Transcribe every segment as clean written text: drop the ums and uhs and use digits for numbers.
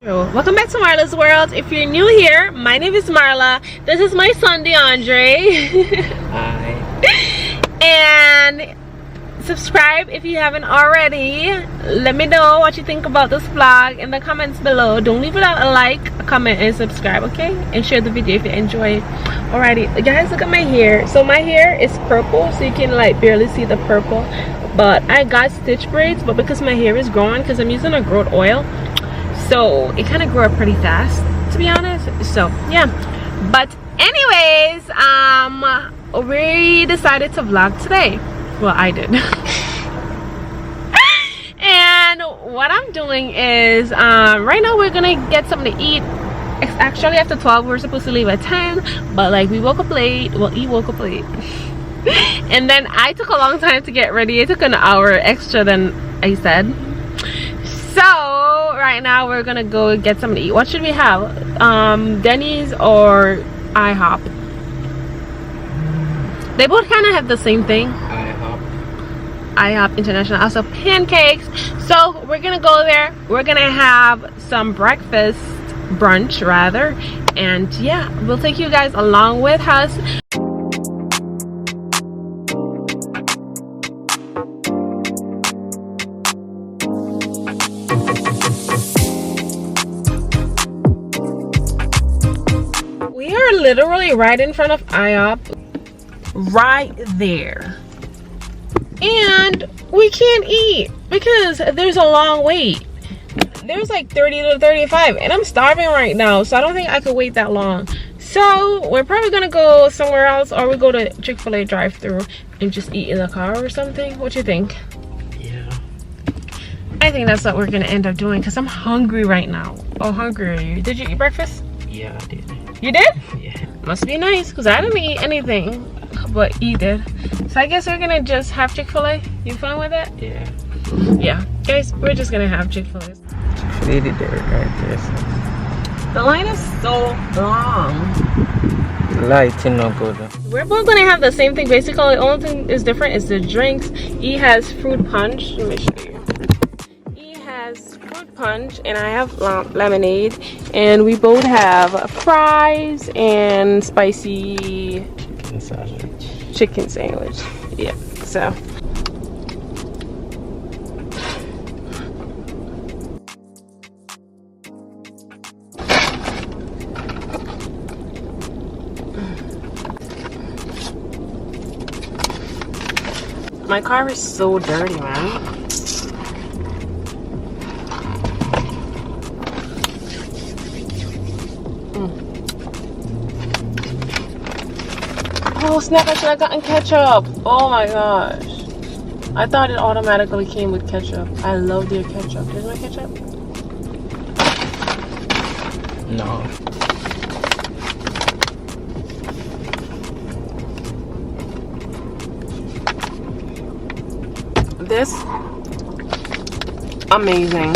Welcome back to Marla's World. If you're new here, my name is Marla. This is my son DeAndre. Hi. And subscribe if you haven't already. Let me know what you think about this vlog in the comments below. Don't leave without a like, a comment, and subscribe, okay? And share the video if you enjoy it. Alrighty, guys, look at my hair. So my hair is purple, so you can like barely see the purple. But I got stitch braids, but because my hair is growing, because I'm using a growth oil, so it kind of grew up pretty fast, to be honest. So yeah, but anyways, we decided to vlog today. Well, I did. And what I'm doing is right now we're gonna get something to eat. It's actually after 12. We're supposed to leave at 10, but like we woke up late. Well, he woke up late. And then I took a long time to get ready. It took an hour extra than I said. So right now we're gonna go get something to eat. What should we have? Denny's or IHOP? They both kind of have the same thing. IHOP International. Also pancakes. So we're gonna go there. We're gonna have some breakfast, brunch rather, and yeah, we'll take you guys along with us. We are literally right in front of IHOP, right there, and we can't eat because there's a long wait. There's like 30 to 35 and I'm starving right now, so I don't think I could wait that long. So we're probably gonna go somewhere else, or we go to Chick-fil-A drive-thru and just eat in the car or something. What you think? Yeah, I think that's what we're gonna end up doing because I'm hungry right now. Oh, hungry are you? Did you eat breakfast? yeah, I did. You did? Yeah. Must be nice because I didn't eat anything, but you did. So I guess we're gonna just have Chick-fil-A. You fine with that? Yeah. Yeah, guys, we're just gonna have Chick-fil-A. Chick-fil-A did that right there. The line is so long. Lighting no good. We're both gonna have the same thing. Basically, the only thing is different is the drinks. He has fruit punch. Let me show you. He has fruit punch, and I have lemonade. And we both have fries and spicy Chicken sandwich. chicken sandwich. Yeah. So. My car is so dirty, man. Oh snap, I should have gotten ketchup. Oh my gosh. I thought it automatically came with ketchup. I love their ketchup. Here's my ketchup. No. This amazing.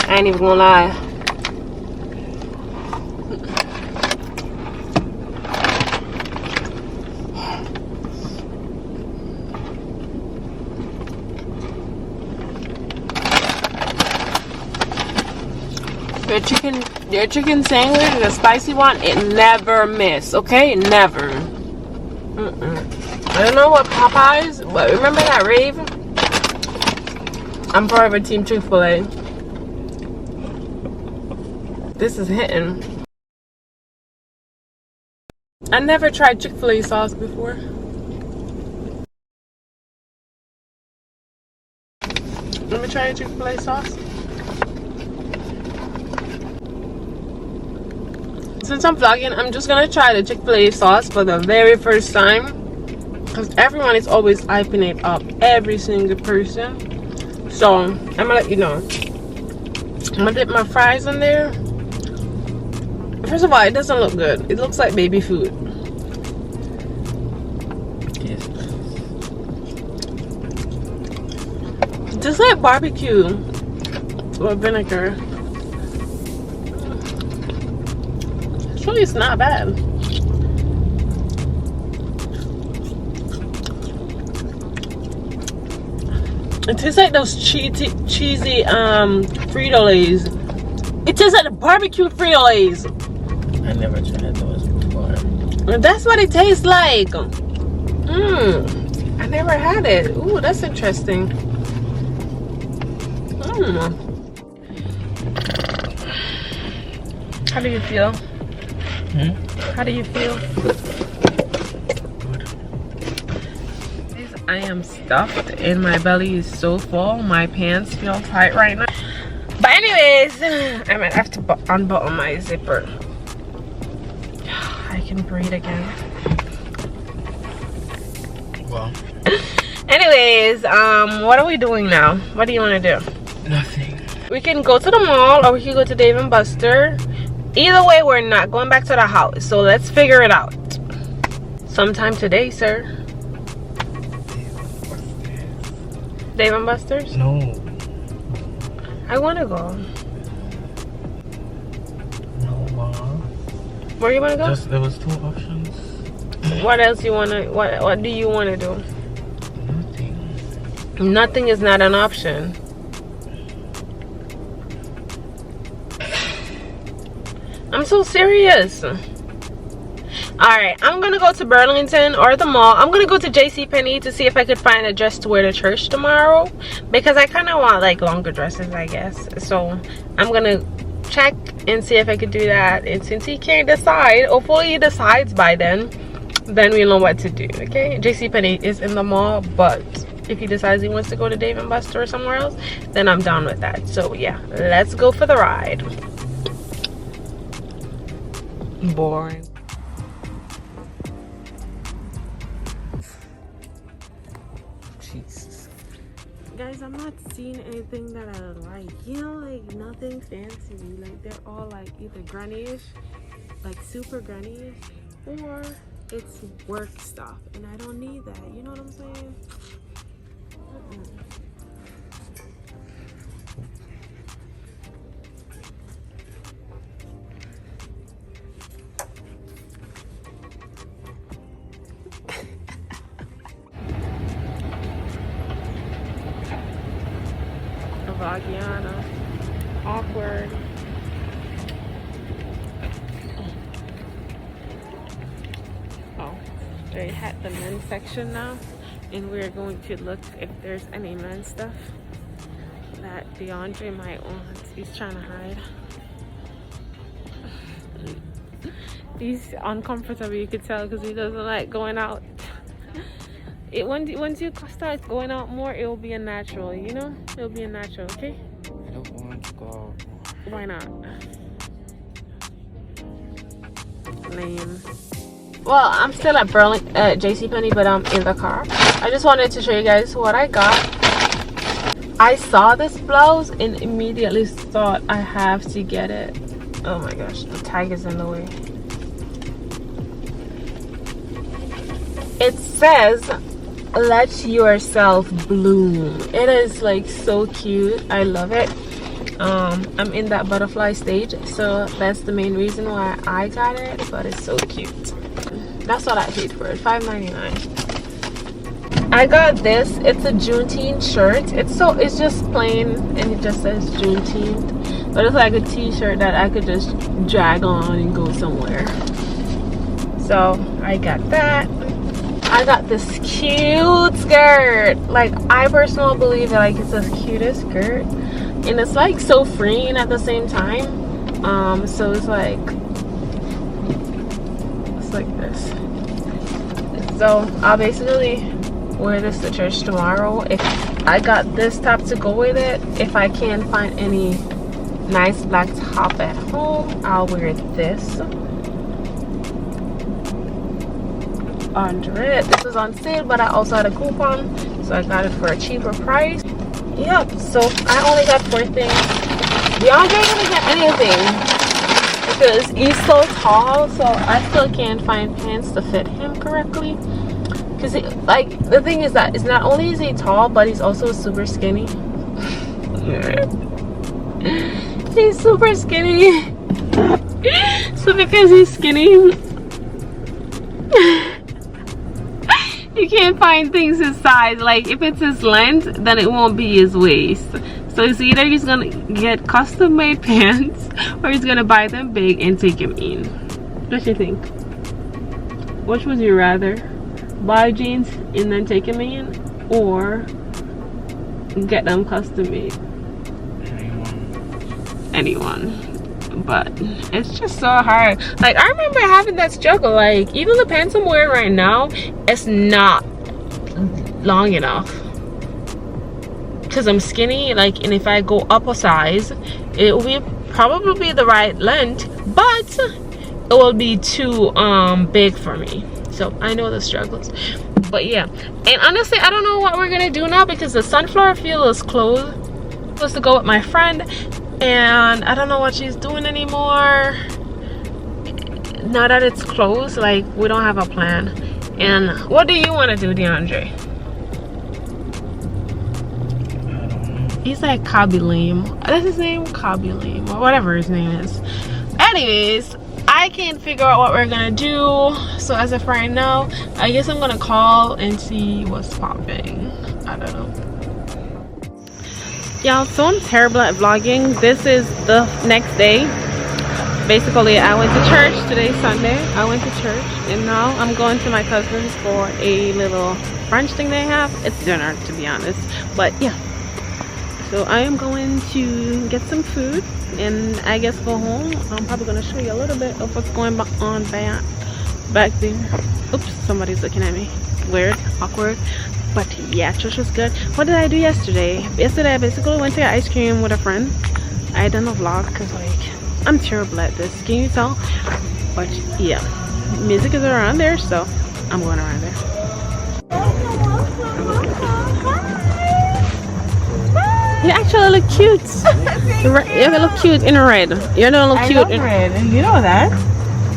I ain't even gonna lie. Your chicken sandwich, the spicy one, it never miss, okay? Never. I don't know what Popeyes, but remember that rave? I'm forever team Chick-fil-A. This is hitting. I never tried Chick-fil-A sauce before. Let me try Chick-fil-A sauce. Since I'm vlogging, I'm just gonna try the Chick-fil-A sauce for the very first time, because everyone is always hyping it up, every single person. So I'm gonna let you know. I'm gonna dip my fries in there. First of all, it doesn't look good. It looks like baby food. Yes. Just like barbecue or vinegar. Actually, it's not bad. It tastes like those cheesy Frito-Lays. It tastes like the barbecue Frito-Lays. I never tried those before. That's what it tastes like. I never had it. Ooh, that's interesting. How do you feel? How do you feel? I am stuffed and my belly is so full. My pants feel tight right now. But anyways, I might have to unbutton my zipper. I can breathe again. Well. Anyways, what are we doing now? What do you want to do? Nothing. We can go to the mall or we can go to Dave & Buster. Either way, we're not going back to the house. So let's figure it out. Sometime today, sir. Dave & Buster's? No. I want to go. No. Where you want to go? There was 2 options. What else you want to, what do you want to do? Nothing. Nothing is not an option. I'm so serious. Alright, I'm gonna go to Burlington or the mall. I'm gonna go to JCPenney to see if I could find a dress to wear to church tomorrow, because I kind of want like longer dresses, I guess. So I'm gonna check and see if I could do that. And since he can't decide, hopefully he decides by then we'll know what to do. Okay, JCPenney is in the mall, but if he decides he wants to go to Dave & Buster or somewhere else, then I'm down with that. So yeah, let's go for the ride. Boring. Jesus. Guys, I'm not seeing anything that I like. You know, like nothing fancy. Like they're all like either granny-ish, like super granny-ish, or it's work stuff, and I don't need that. You know what I'm saying? Vagiana. Awkward. Oh, they had the men's section now, and we're going to look if there's any men's stuff that DeAndre might want. He's trying to hide. He's uncomfortable, you could tell, because he doesn't like going out. Once you start going out more, it will be a natural, you know? It will be a natural, okay? I don't want to go out. Why not? Lame. Well, I'm still at JCPenney, but I'm in the car. I just wanted to show you guys what I got. I saw this blouse and immediately thought I have to get it. Oh my gosh, the tag is in the way. It says, "Let yourself bloom." It is like so cute. I love it. I'm in that butterfly stage, so that's the main reason why I got it, but it's so cute. That's what I paid for it, $5.99. I got this. It's a Juneteenth shirt. It's just plain and it just says Juneteenth, but it's like a t-shirt that I could just drag on and go somewhere. So I got that. I got this cute skirt. Like, I personally believe that like it's the cutest skirt, and it's like so freeing at the same time. So it's like this. So I'll basically wear this to church tomorrow. If I got this top to go with it, if I can't find any nice black top at home, I'll wear this under it. This was on sale, but I also had a coupon, so I got it for a cheaper price. Yep, so I only got 4 things. DeAndre didn't get anything because he's so tall, so I still can't find pants to fit him correctly. Because like the thing is that it's not only is he tall, but he's also super skinny. He's super skinny. So because he's skinny, you can't find things his size. Like if it's his length, then it won't be his waist. So it's either he's gonna get custom made pants or he's gonna buy them big and take him in. What do you think? Which would you rather? Buy jeans and then take him in, or get them custom made? Anyone. But it's just so hard. Like, I remember having that struggle. Like, even the pants I'm wearing right now, it's not long enough because I'm skinny. Like, and if I go up a size, it will be probably the right length, but it will be too big for me. So I know the struggles. But yeah, and honestly, I don't know what we're gonna do now because the sunflower field is closed. I'm supposed to go with my friend, and I don't know what she's doing anymore. Now that it's closed, like, we don't have a plan. And what do you want to do, DeAndre? He's like Cobby Lame. That's his name? Cobby Lame, or whatever his name is. Anyways, I can't figure out what we're gonna do. So as of right now, I guess I'm gonna call and see what's popping. I don't know. Y'all, so I'm terrible at vlogging. This is the next day. Basically, I went to church. Today's Sunday. I went to church, and now I'm going to my cousin's for a little brunch thing they have. It's dinner, to be honest, but yeah. So I am going to get some food and I guess go home. I'm probably going to show you a little bit of what's going on back there. Oops, somebody's looking at me. Weird, awkward. But yeah, church was good. What did I do yesterday? Yesterday I basically went to get ice cream with a friend. I done a vlog because, like, I'm terrible at this. Can you tell? But yeah, music is around there, so I'm going around there. You actually look cute. You look cute in red. You don't look cute in red. You know that?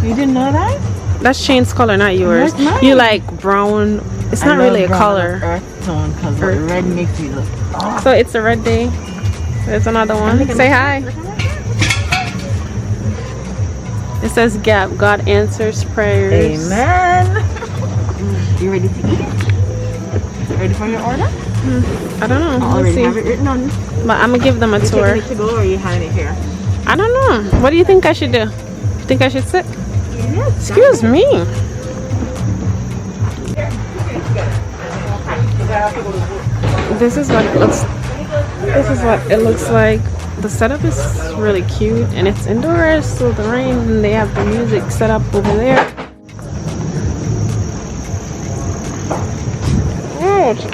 You didn't know that? That's Shane's color, not yours. You like brown. It's not really a color. Earth tone, because red makes you look. Oh. So it's a red day. There's another one. Say hi. It says Gap. God answers prayers. Amen. You ready to eat? Ready for your order? I don't know. I already have it written on. But I'm gonna give them a tour. Are you taking it to go, or are you having it here? I don't know. What do you think I should do? Think I should sit? Yes. Excuse me. This is what it looks. This is what it looks like. The setup is really cute, and it's indoors, so the rain. And they have the music set up over there.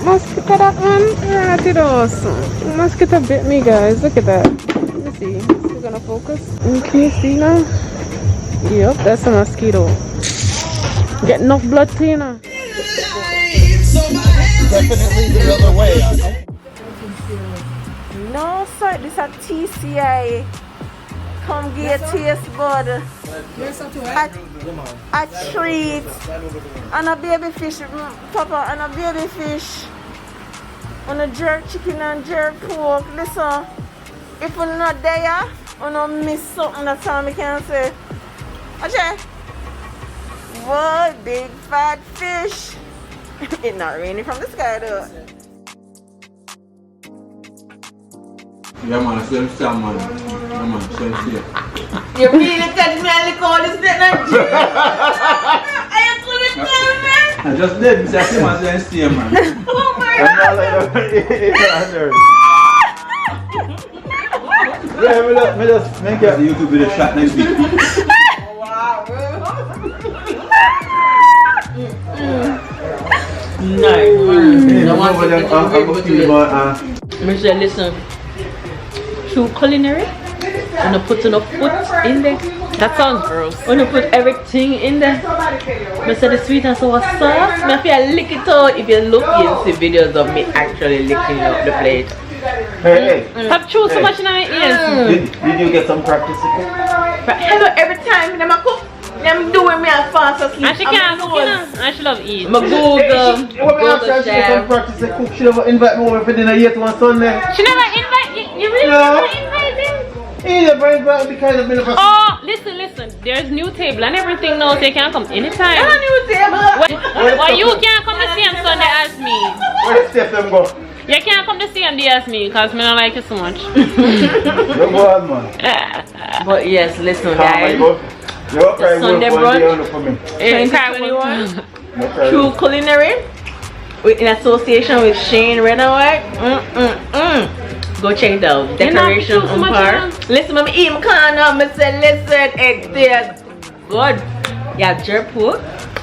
Mosquito, that one. Mosquito bit me, guys. Look at that. Let me see. We're gonna focus. Can you see now? Yep, that's a mosquito. Get enough blood cleaner. Definitely the other way. No, sir. This is a TCI. Come get a taste bud. A treat. And a baby fish, Papa, and a baby fish. And a jerk chicken and jerk pork. Listen, if you're not there, you don't miss something. That's all I can say. Okay. What big fat fish. It's not raining from the sky though. Yeah, man, same stand, man. Yeah, man, same stand. You really touch me and lick all this bit of juice. I couldn't tell me. I just did. I see my same stand, man. Oh my I'm not like yeah, me just make the YouTube video shot next week. wow, bro. Nice. Michelle, listen. True culinary. Wanna put enough food in there. That sounds gross. Wanna put everything in there. But the sweet and sour sauce. Maybe I lick it out. If you look, you'll see videos of me actually licking up the plate. Hey, Stop chewing so much in my ears. Did you get some practice? But hello, every time I'm a cook, I'm doing me a fast asleep. And she can't cook, you know. And she love eat. I'm a Google chef. Practice the cook. She never invite me over for dinner yet one Sunday. She never invite you. You really never invite him? He never invite me because I've been a Oh, listen. There's new table and everything now, so you can come anytime. I'm a new table. Why you can't come the same Sunday as me? Where Steph them go? You can't come come to see and DS me because I don't like it so much. You're good, man. But yes, listen, Calm, guys. You're crying Sunday one brunch. day for me. 2021 No cry. True Culinary in association with Shane Red and White. Go check it out. Decoration too on much par. on. Listen, I'm eating corn up. I said, listen, it tastes good. You have jerk pork.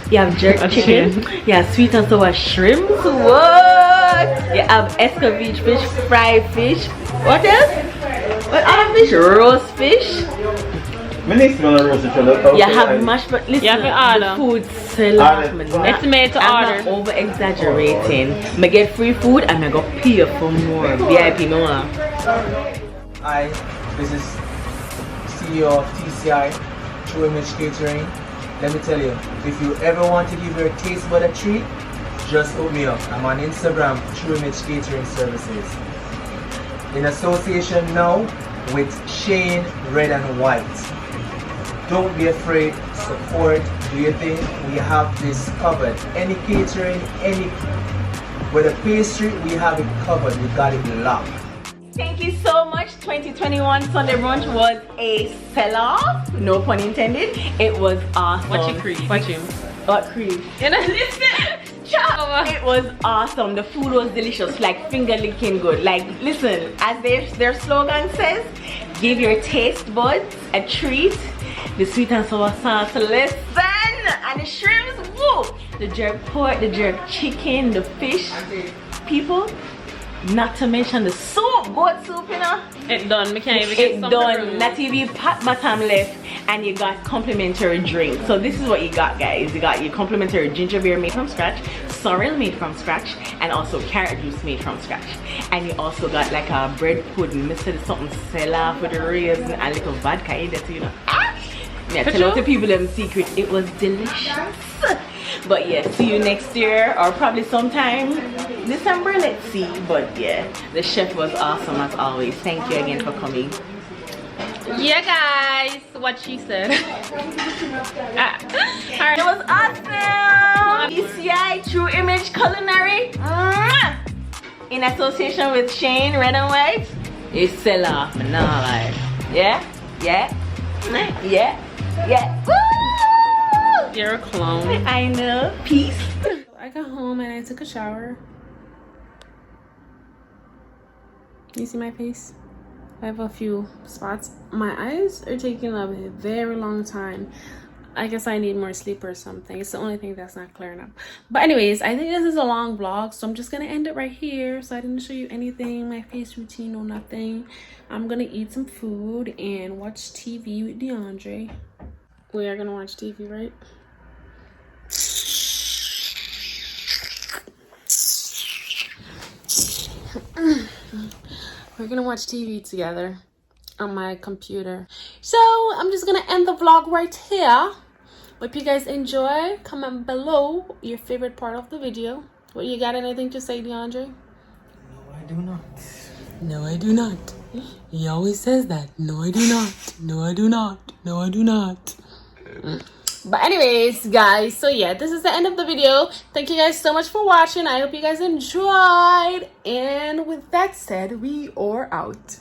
You have jerk chicken. You have sweet and sour shrimp. What? You have escovitch fish, fried fish. What else? What other fish? Roast fish. Me need to roast it. You have mashed potatoes. Listen, You have to the order. food sell off. It's made to I'm order. not over exaggerating. I get free food and I go pay for more. VIP no more. Hi, this is CEO of TCI, True Image Catering. Let me tell you, if you ever want to give your taste bud a treat, just hook me up. I'm on Instagram, True Image Catering Services. In association now with Shane Red and White. Don't be afraid, support, do your thing. We have this covered. Any catering, whether pastry, we have it covered. We got it locked. Thank you so much. 2021 Sunday Brunch was a sell-off. No pun intended. It was awesome. Watch your creed. Watch him. What creed? You know, listen. It was awesome. The food was delicious, like finger licking good. Like, listen, as their slogan says, give your taste buds a treat. The sweet and sour sauce, listen, and the shrimps, woo! The jerk pork, the jerk chicken, the fish, people. Not to mention the soup, goat soup, you know. It done. We can't even get It some done. Not even pat bottom left, and you got complimentary drink. So this is what you got, guys. You got your complimentary ginger beer made from scratch, sorrel made from scratch, and also carrot juice made from scratch. And you also got like a bread pudding. Mr. Something sell off with the raisin and little vodka in there, you know. Yeah, tell out the people them secret. It was delicious. But yeah, see you next year or probably sometime December. Let's see. But yeah, the chef was awesome as always. Thank you again for coming. Yeah, guys. What she said. Alright. It was awesome. ECI True Image Culinary in association with Shane Red and White. It's sell off. No, like, yeah. Woo! You're a clone. I know. Peace. I got home and I took a shower. You see my face? I have a few spots. My eyes are taking a very long time. I guess I need more sleep or something. It's the only thing that's not clearing up. But anyways, I think this is a long vlog, so I'm just gonna end it right here. So I didn't show you anything, my face routine or nothing. I'm gonna eat some food and watch TV with DeAndre. We are gonna watch TV, right? We're gonna watch TV together on my computer. So I'm just gonna end the vlog right here. Hope you guys enjoy. Comment below your favorite part of the video. What, you got anything to say, DeAndre? No, I do not. No, I do not. He always says that. No, I do not. No, I do not. No, I do not. But anyways, guys, so yeah, this is the end of the video. Thank you guys so much for watching. I hope you guys enjoyed. And with that said, we are out.